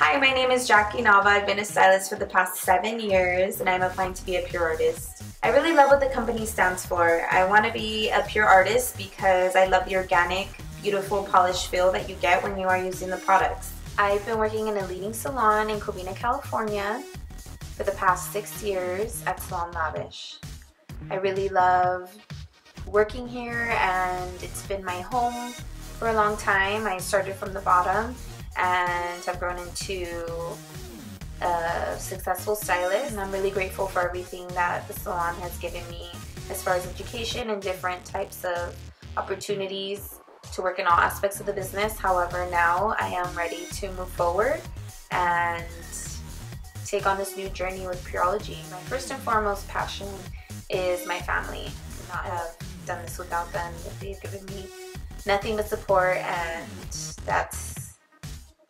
Hi, my name is Jacky Nava. I've been a stylist for the past 7 years and I'm applying to be a pure artist. I really love what the company stands for. I want to be a pure artist because I love the organic, beautiful, polished feel that you get when you are using the products. I've been working in a leading salon in Covina, California for the past 6 years at Salon Lavish. I really love working here and it's been my home for a long time. I started from the bottom and have grown into a successful stylist, and I'm really grateful for everything that the salon has given me as far as education and different types of opportunities to work in all aspects of the business. However, now I am ready to move forward and take on this new journey with Pureology. My first and foremost passion is my family. I could not have done this without them. They've given me nothing but support, and that's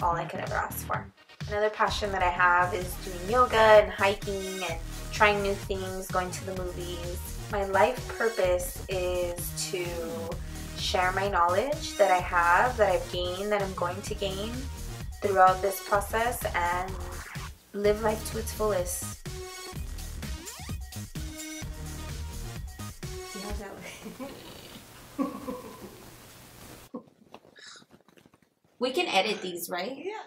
all I could ever ask for. Another passion that I have is doing yoga and hiking and trying new things, going to the movies. My life purpose is to share my knowledge that I have, that I've gained, that I'm going to gain throughout this process, and live life to its fullest. We can edit these, right? Yeah.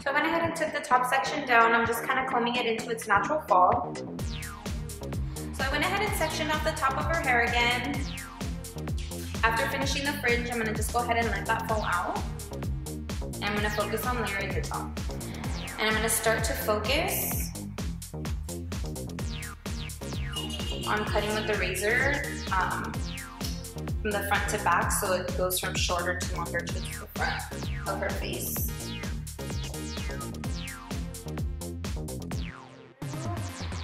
So I went ahead and took the top section down. I'm just kind of combing it into its natural fall. So I went ahead and sectioned off the top of her hair again. After finishing the fringe, I'm gonna just go ahead and let that fall out. And I'm gonna focus on layering the top. And I'm gonna start to focus on cutting with the razor from the front to back, so it goes from shorter to longer to the front of her face.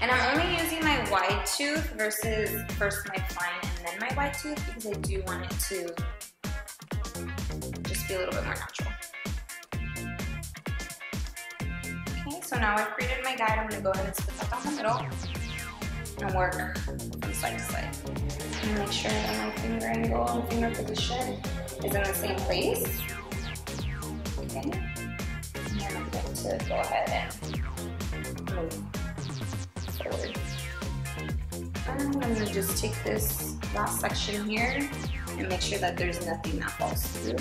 And I'm only using my wide tooth versus first my fine and then my wide tooth because I do want it to just be a little bit more natural. Okay, so now I've created my guide. I'm gonna go ahead and split that down the middle and work from side to side. And make sure that my finger angle and finger position is in the same place. Okay. And then I'm going to go ahead and move forward. And I'm going to just take this last section here and make sure that there's nothing that falls through.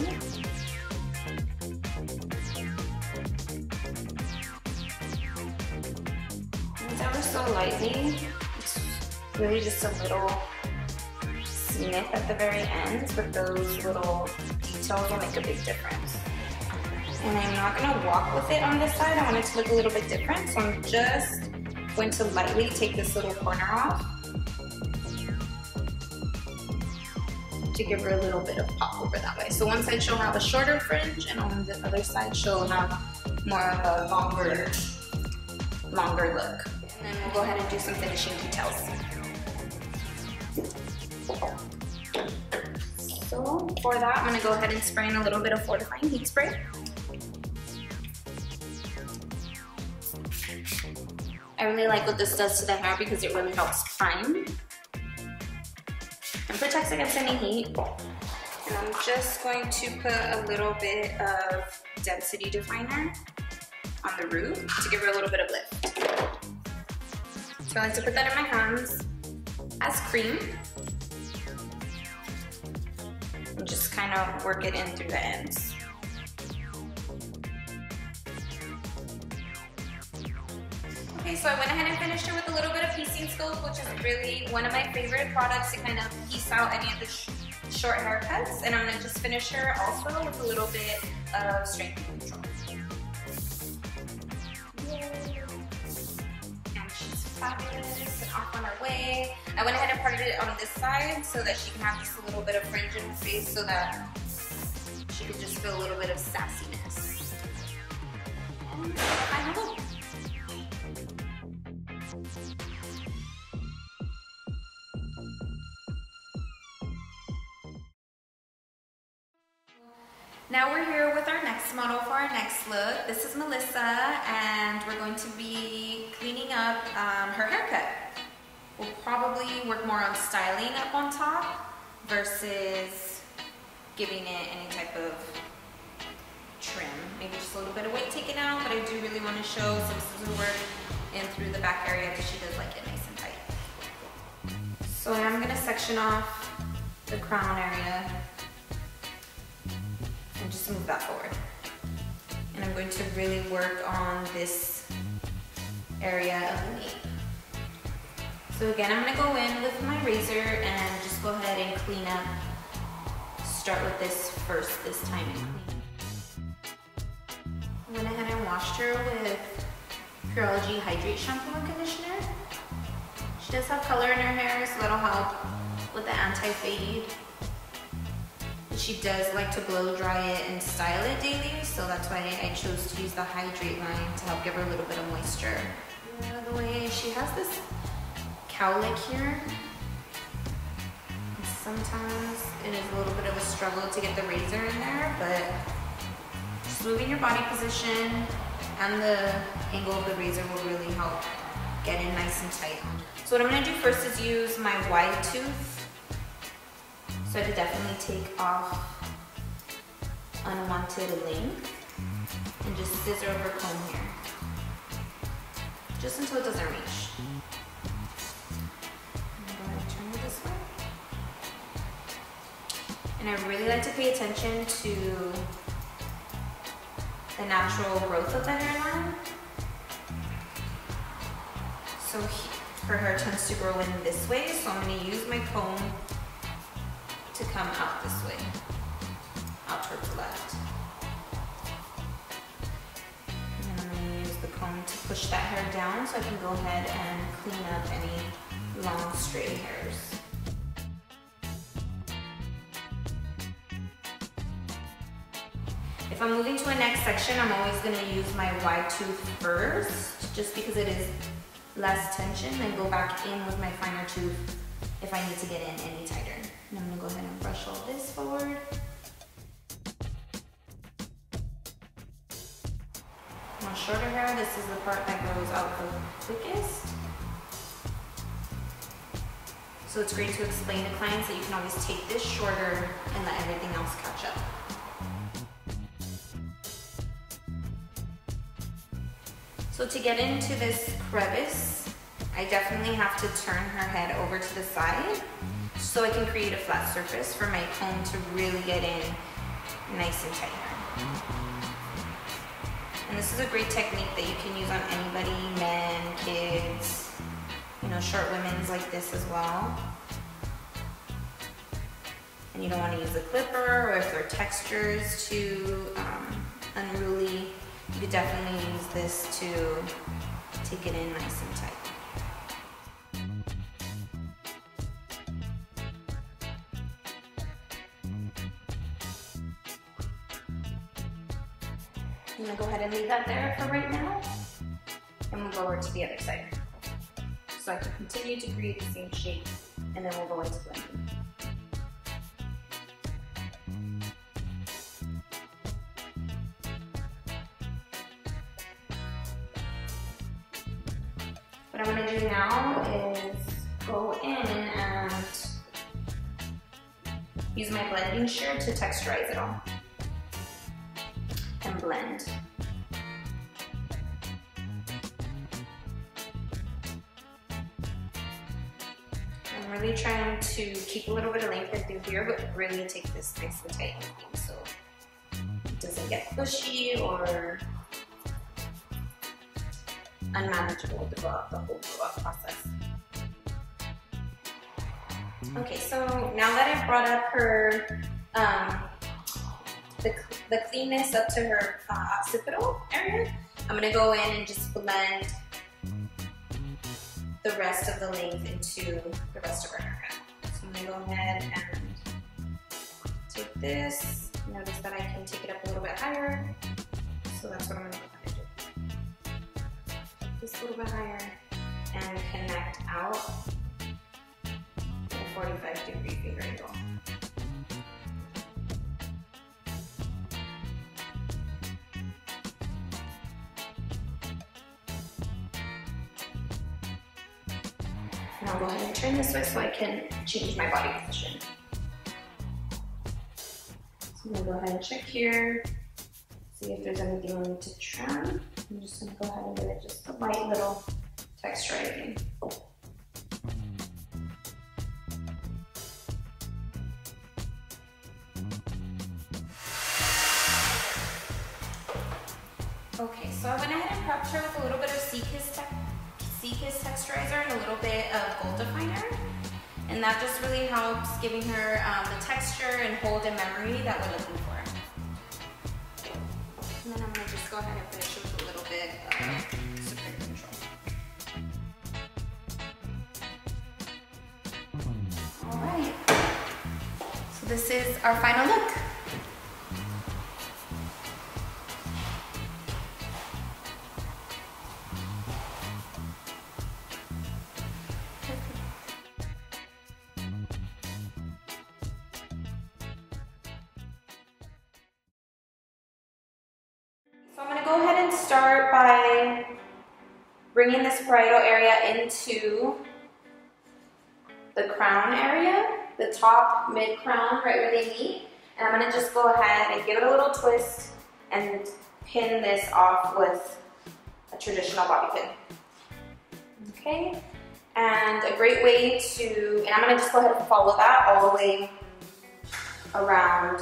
And ever so lightly, it's really just a little snip at the very end, but those little details will make a big difference. And I'm not going to walk with it on this side. I want it to look a little bit different, so I'm just going to lightly take this little corner off to give her a little bit of pop over that way. So one side she'll have a shorter fringe, and on the other side she'll have more of a longer look. And then we'll go ahead and do some finishing details. So for that, I'm going to go ahead and spray in a little bit of fortifying heat spray. I really like what this does to the hair because it really helps prime and protects against any heat. And I'm just going to put a little bit of density definer on the root to give her a little bit of lift. So I like to put that in my hands as cream. And just kind of work it in through the ends. Okay, so I went ahead and finished her with a little bit of piecing scope, which is really one of my favorite products to kind of piece out any of the short haircuts. And I'm gonna just finish her also with a little bit of strength control. Yay. And she's fabulous and off on her way. I went ahead and parted it on this side so that she can have just a little bit of fringe in her face so that she can just feel a little bit of sassiness. And final look. Now we're here with our next model for our next look. This is Melissa, and we're going to be cleaning up her haircut. We'll probably work more on styling up on top versus giving it any type of trim. Maybe just a little bit of weight taken out, but I do really want to show some scissor work in through the back area because she does like it nice and tight. So I'm going to section off the crown area and just move that forward. And I'm going to really work on this area of the nape. So again, I'm going to go in with my razor and just go ahead and clean up. Start with this first this time and clean. I went ahead and washed her with Pureology Hydrate Shampoo and Conditioner. She does have color in her hair, so that'll help with the anti-fade. She does like to blow dry it and style it daily, so that's why I chose to use the Hydrate line to help give her a little bit of moisture. Out of the way, she has this cowlick here. And sometimes it is a little bit of a struggle to get the razor in there, but just moving your body position and the angle of the razor will really help get in nice and tight. So what I'm going to do first is use my wide tooth. So to definitely take off unwanted length and just scissor over comb here, just until it doesn't reach. I'm going to turn it this way. And I really like to pay attention to the natural growth of the hairline. So her hair tends to grow in this way, so I'm going to use my comb to come out this way, out towards the left. And then I'm going to use the comb to push that hair down so I can go ahead and clean up any long stray hairs. If I'm moving to a next section, I'm always going to use my wide tooth first, just because it is less tension, then go back in with my finer tooth if I need to get in any tighter. And I'm going to go ahead and brush all this forward. On shorter hair, this is the part that grows out the quickest. So it's great to explain to clients that you can always take this shorter and let everything else catch up. So to get into this crevice, I definitely have to turn her head over to the side so I can create a flat surface for my comb to really get in nice and tight. And this is a great technique that you can use on anybody, men, kids, you know, short women's like this as well. And you don't want to use a clipper, or if their texture is too unruly, you could definitely use this to take it in nice and tight. I'm going to go ahead and leave that there for right now, and we'll go over to the other side. So I can continue to create the same shape, and then we'll go into blending. What I'm going to do now is go in and use my blending shear to texturize it all and blend. I'm really trying to keep a little bit of length through here, but really take this nice and tight so it doesn't get pushy or unmanageable throughout the whole process. Okay, so now that I've brought up her, the cleanness up to her occipital area, I'm going to go in and just blend the rest of the length into the rest of her haircut. So I'm going to go ahead and take this. Notice that I can take it up a little bit higher. So that's what I'm going to go ahead and do. Take this a little bit higher and connect out at a 45-degree finger angle. And I'll go ahead and turn this way so I can change my body position. So I'm going to go ahead and check here. See if there's anything we need to trim. I'm just gonna go ahead and give it just a light little texturizing. Okay, so I went ahead and prepped her with a little bit of Sea Kiss texturizer and a little bit of gold definer. And that just really helps giving her the texture and hold and memory that we're looking for. And then I'm gonna just go ahead and finish with a little bit of Supreme Control. All right, so this is our final look. So I'm going to go ahead and start by bringing this parietal area into the crown area, the top mid-crown, right where they meet. And I'm going to just go ahead and give it a little twist and pin this off with a traditional bobby pin. Okay, and a great way to, and I'm going to just go ahead and follow that all the way around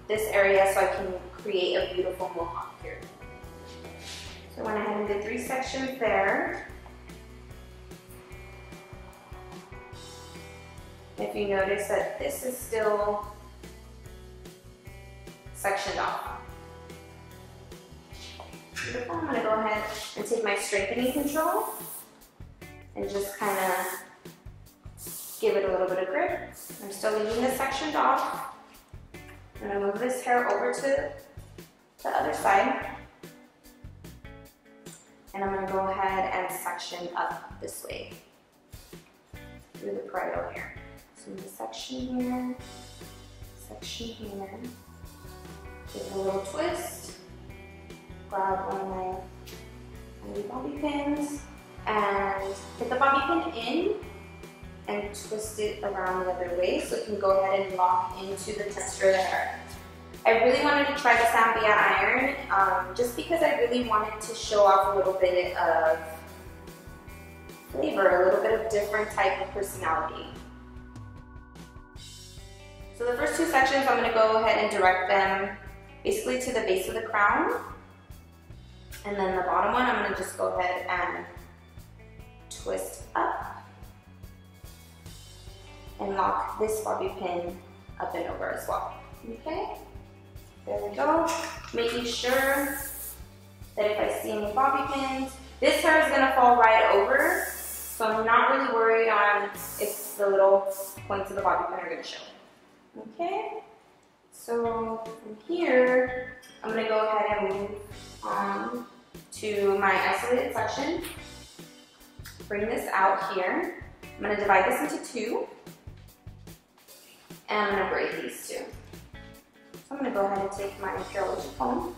this area so I can create a beautiful mohawk here. So I went ahead and did 3 sections there. If you notice that this is still sectioned off. Beautiful. I'm going to go ahead and take my strengthening control and just kind of give it a little bit of grip. I'm still leaving this sectioned off. I'm going to move this hair over to the other side. And I'm going to go ahead and section up this way through the parietal hair. So I'm going to section here, give it a little twist, grab one of my bobby pins and put the bobby pin in and twist it around the other way so it can go ahead and lock into the texture of the hair. I really wanted to try the Zambia iron just because I really wanted to show off a little bit of flavor, a little bit of different type of personality. So the first 2 sections, I'm going to go ahead and direct them basically to the base of the crown. And then the bottom one, I'm going to just go ahead and twist up and lock this bobby pin up and over as well. Okay, there we go. Making sure that if I see any bobby pins, this hair is going to fall right over, so I'm not really worried on if the little points of the bobby pin are going to show. Okay, so from here, I'm going to go ahead and move on to my isolated section. Bring this out here. I'm going to divide this into 2. And I'm going to braid these 2. So I'm going to go ahead and take my Purology comb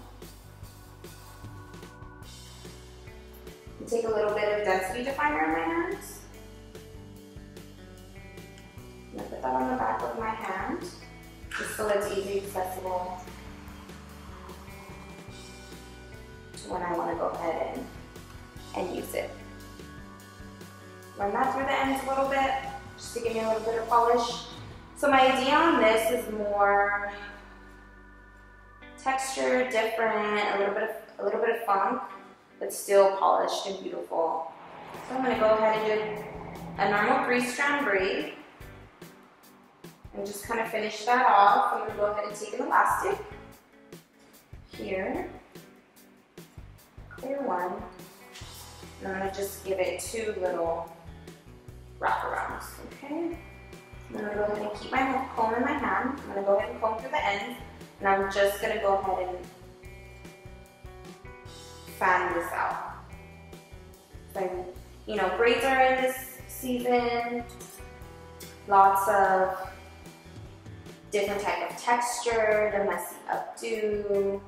and take a little bit of density definer in my hands. I'm going to put that on the back of my hand, just so it's easy accessible to when I want to go ahead and use it. Run that through the ends a little bit, just to give me a little bit of polish. So my idea on this is more texture, different, a little bit of funk, but still polished and beautiful. So I'm going to go ahead and do a normal 3-strand braid and just kind of finish that off. I'm going to go ahead and take an elastic here, clear one, and I'm going to just give it 2 little wraparounds. Okay. I'm going to go ahead and keep my comb in my hand. I'm going to go ahead and comb through the ends, and I'm just going to go ahead and fan this out. So, you know, braids are in this season, lots of different type of texture, the messy updo,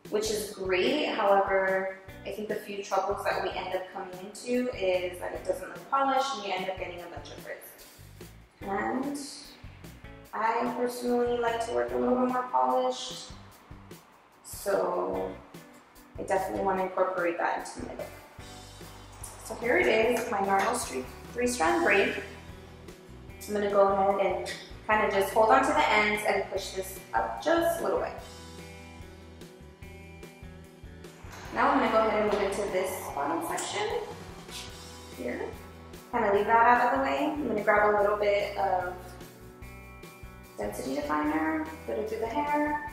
which is great. However, I think the few troubles that we end up coming into is that it doesn't look polished and you end up getting a bunch of frizz. And I I personally like to work a little bit more polished, so I definitely want to incorporate that into my look. So here it is, my normal 3-strand braid. I'm going to go ahead and kind of just hold on to the ends and push this up just a little bit. Now I'm going to go ahead and move into this bottom section here. Kind of leave that out of the way. I'm going to grab a little bit of density definer, put it through the hair.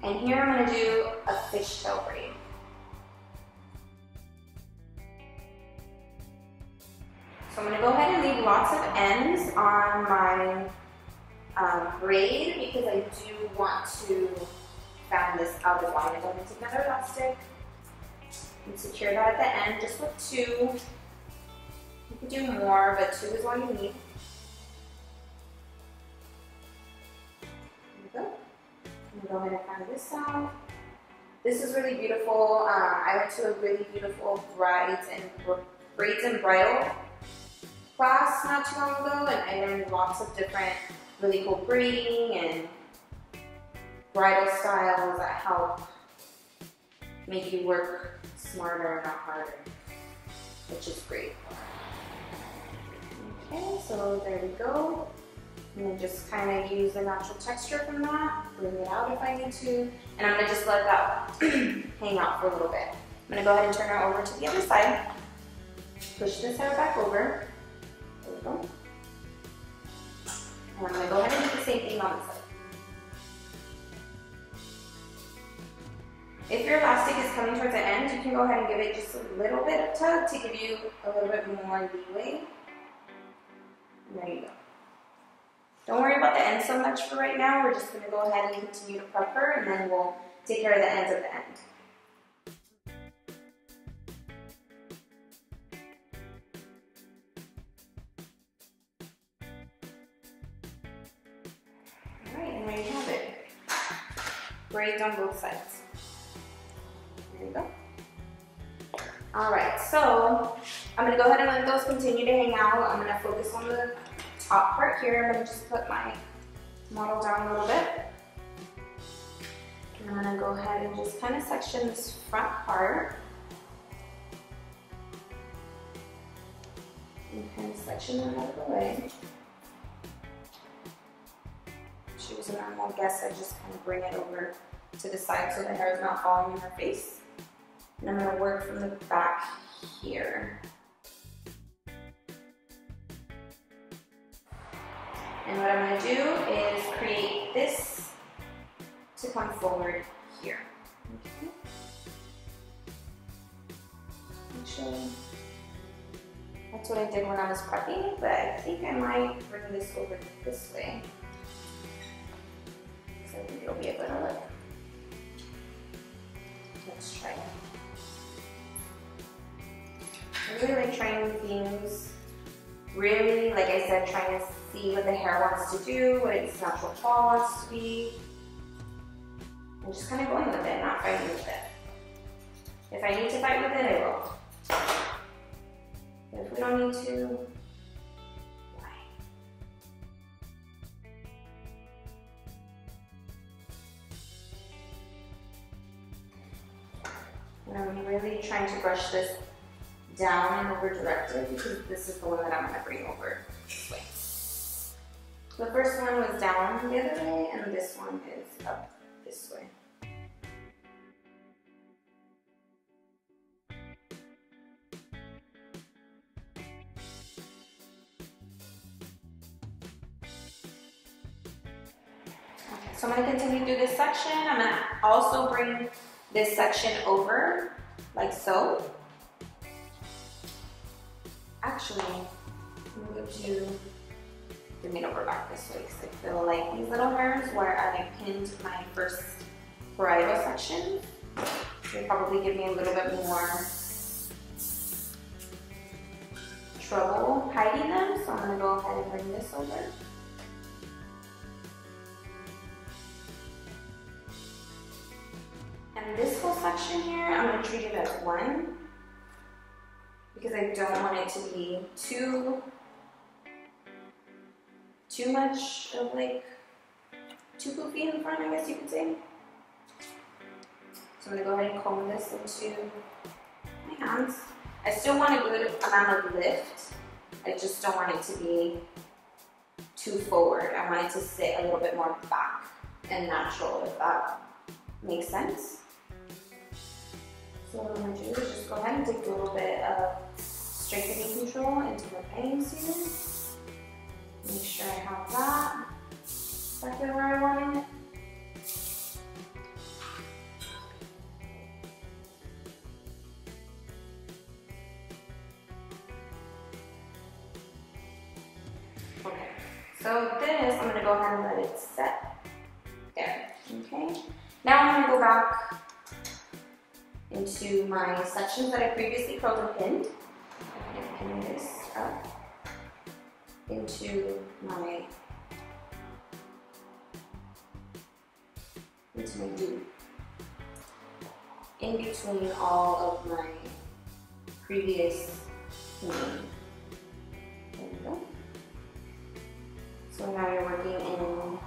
And here I'm going to do a fishtail braid. So I'm going to go ahead and leave lots of ends on my braid because I do want to fan this out as well. I'm going to take another elastic and secure that at the end just with 2. You could do more, but 2 is all you need. There we go. I'm going to go ahead and fan this out. This is really beautiful. I went to a really beautiful braids and bridal class not too long ago, and I learned lots of different really cool braiding and bridal styles that help make you work smarter, not harder, which is great. Okay, so there we go. I'm going to just kind of use the natural texture from that, bring it out if I need to, and I'm going to just let that hang out for a little bit. I'm going to go ahead and turn it over to the other side, push this hair back over. There we go. And I'm going to go ahead and do the same thing on this side. If your elastic is coming towards the end, you can go ahead and give it just a little bit of tug to give you a little bit more leeway. And there you go. Don't worry about the ends so much for right now. We're just going to go ahead and continue to prep her, and then we'll take care of the ends at the end. Alright, and there you have it. Braids on both sides. There you go. Alright, so I'm going to go ahead and let those continue to hang out. I'm going to focus on the top part here. I'm going to just put my model down a little bit. And I'm going to go ahead and just kind of section this front part. And kind of section that out of the way. If she was a normal guest, I just kind of bring it over to the side so the hair is not falling in her face. And I'm going to work from the back here. And what I'm going to do is create this to come forward here. Okay. Actually, that's what I did when I was prepping, but I think I might bring this over this way. So I think it'll be a better look. Let's try it. I really like trying new things. Really, like I said, trying to see what the hair wants to do, what its natural fall wants to be. And just kind of going with it, not fighting with it. If I need to fight with it, I will. But if we don't need to, why? And I'm really trying to brush this down and over directed because this is the one that I'm going to bring over this way. The first one was down the other way and this one is up this way. Okay, so I'm going to continue through this section. I'm going to also bring this section over like so. Actually, I'm going to bring it over back this way because I feel like these little hairs where I pinned my first bridal section, they probably give me a little bit more trouble hiding them. So I'm going to go ahead and bring this over. And this whole section here, I'm going to treat it as one, because I don't want it to be too too much of like, too poofy in the front, I guess you could say. So I'm gonna go ahead and comb this into my hands. I still want a good amount of lift. I just don't want it to be too forward. I want it to sit a little bit more back and natural, if that makes sense. So what I'm gonna do is just go ahead and take a little bit of strengthening control into my bangs here. Make sure I have that exactly where I want it. Okay, so this, I'm gonna go ahead and let it set there, okay? Now I'm gonna go back into my sections that I previously curled and pinned. I'm gonna pin this up into my do, in between all of my previous pinning. There we go. So now you're working in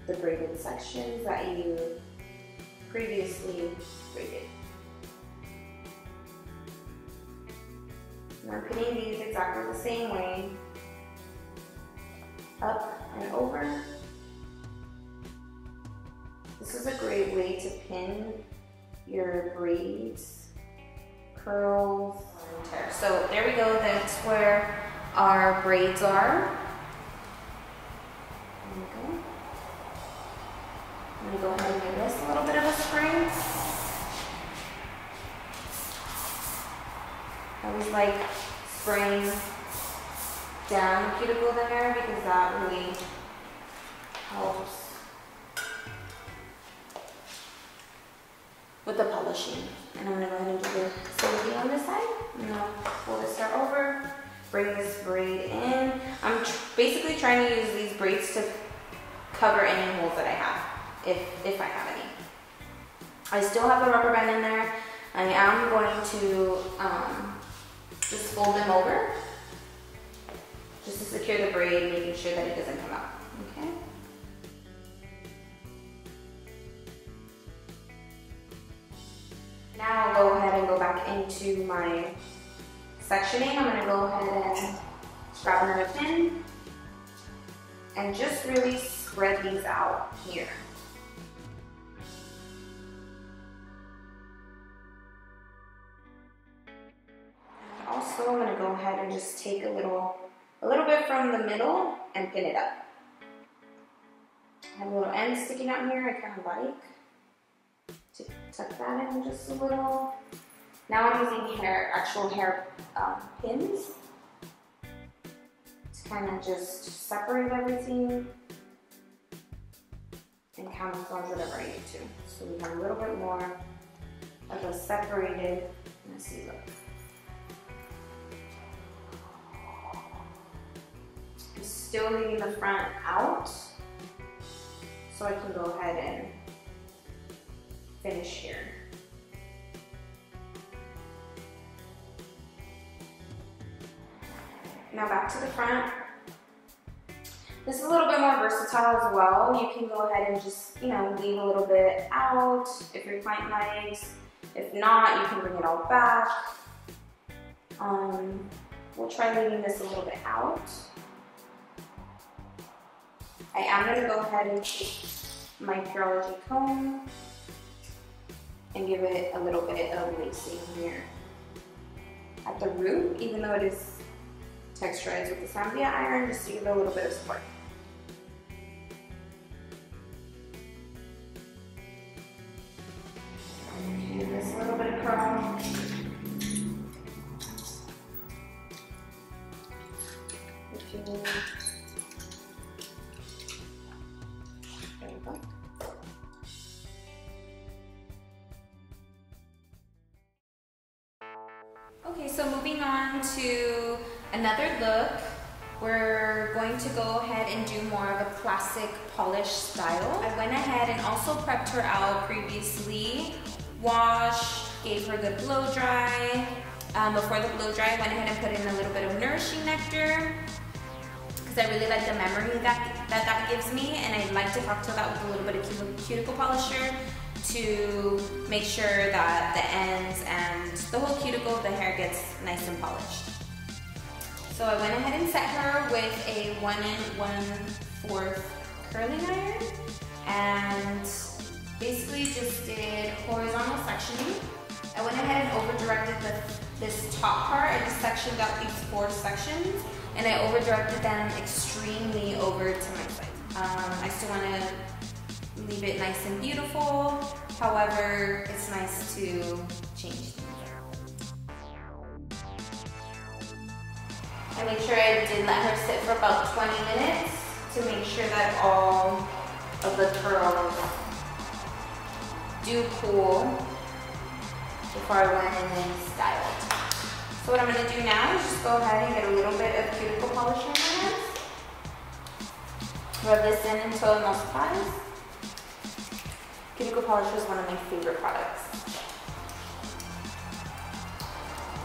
the braided sections that you previously braided. And I'm pinning these exactly the same way, up and over. This is a great way to pin your braids, curls, and tear. So there we go, that's where our braids are. There we go. I'm gonna go ahead and give this a little bit of a spray. I always like spraying down the cuticle there because that really helps with the polishing. And I'm gonna go ahead and do the same thing on this side. I'm gonna pull this hair over, bring this braid in. I'm basically trying to use these braids to cover any holes that I have, if I have any. I still have a rubber band in there. I am going to just fold them over, just to secure the braid, making sure that it doesn't come out, okay? Now I'll go ahead and go back into my sectioning. I'm gonna go ahead and grab another pin and just really spread these out here. Also, I'm gonna go ahead and just take a little bit from the middle and pin it up. I have a little end sticking out here, I kind of like to tuck that in just a little. Now I'm using actual hair pins to kind of just separate everything and camouflage whatever I need to. So we have a little bit more of a separated, let's see, look. I'm still leaving the front out, so I can go ahead and finish here. Now back to the front. This is a little bit more versatile as well. You can go ahead and just, leave a little bit out if your client likes. If not, you can bring it all back. We'll try leaving this a little bit out. I am going to go ahead and take my Pureology comb and give it a little bit of lacing here at the root, even though it is texturized with the Zambia iron, just to give it a little bit of support. Give this a little bit of curl. If you need. There we go. Okay, so moving on to another look, we're going to go ahead and do more of a classic polish style. I went ahead and also prepped her out previously, washed, gave her a good blow dry. Before the blow dry, I went ahead and put in a little bit of nourishing nectar because I really like the memory that gives me, and I like to cocktail that with a little bit of cuticle polisher to make sure that the ends and the whole cuticle of the hair gets nice and polished. So I went ahead and set her with a 1 1/4 curling iron and basically just did horizontal sectioning. I went ahead and over-directed this top part. I just sectioned out these 4 sections and I over-directed them extremely over to my side. I still want to leave it nice and beautiful. However, it's nice to change things up. I made sure I did let her sit for about 20 minutes to make sure that all of the curls do cool before I went in and styled. So what I'm going to do now is just go ahead and get a little bit of cuticle polish in my hands. Rub this in until it emulsifies. Cuticle polish is one of my favorite products.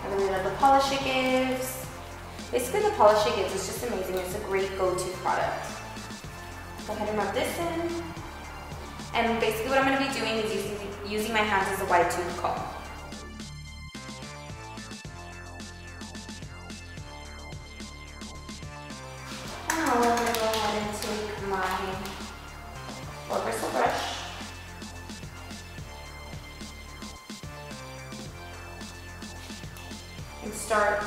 I really love the polish it gives. Basically the polish it gives is just amazing. It's a great go-to product. Go ahead and rub this in. And basically what I'm going to be doing is using my hands as a wide tooth comb. Now I'm going to go ahead and take my 4-bristle brush and start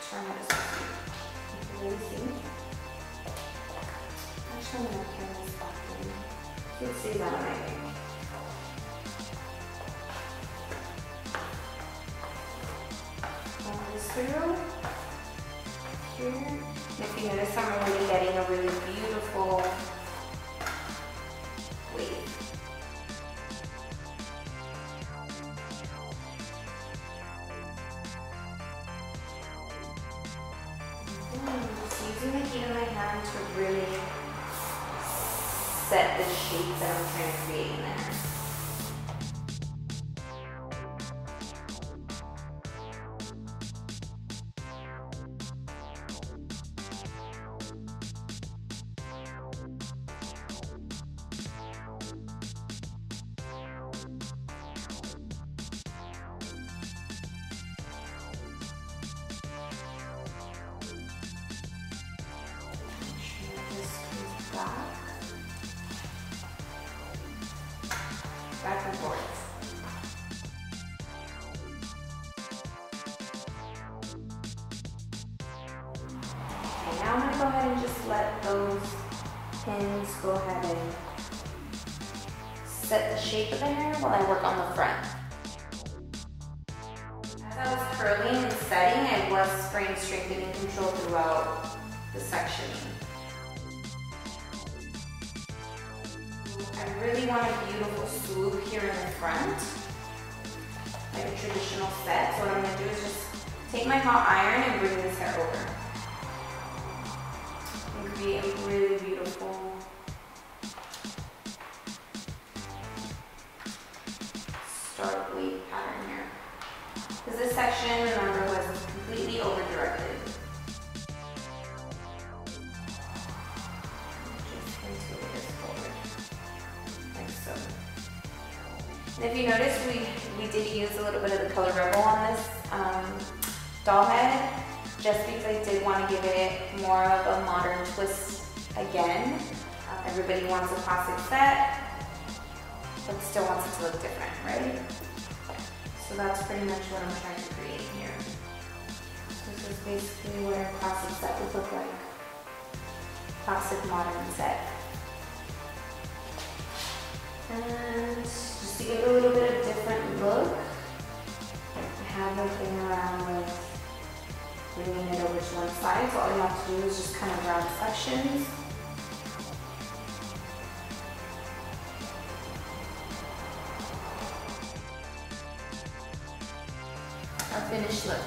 turn this so you can really see. Actually, I'm going to turn this back in. You can see that on my face. This through here. And if you notice, I'm really getting a really beautiful wave. Just using the heat of my hand to really set the shape that I'm trying to create in there. Back and forth. Okay, now I'm going to go ahead and just let those pins go ahead and set the shape of the hair while I work on the front. As I was curling and setting, I was spraying strengthening control throughout the sectioning. I really want a beautiful swoop here in the front, like a traditional set. So what I'm going to do is just take my hot iron and bring this hair over and create a really beautiful stark wave pattern here. Because this section, remember, was completely over-directed. And if you notice, we did use a little bit of the Color Rebel on this doll head, just because I did want to give it more of a modern twist again. Everybody wants a classic set, but still wants it to look different, right? So that's pretty much what I'm trying to create here. This is basically what a classic set would look like. Classic modern set. And just to give it a little bit of different look, I have my thing around with bringing it over to one side. So all you have to do is just kind of round sections. Our finished look.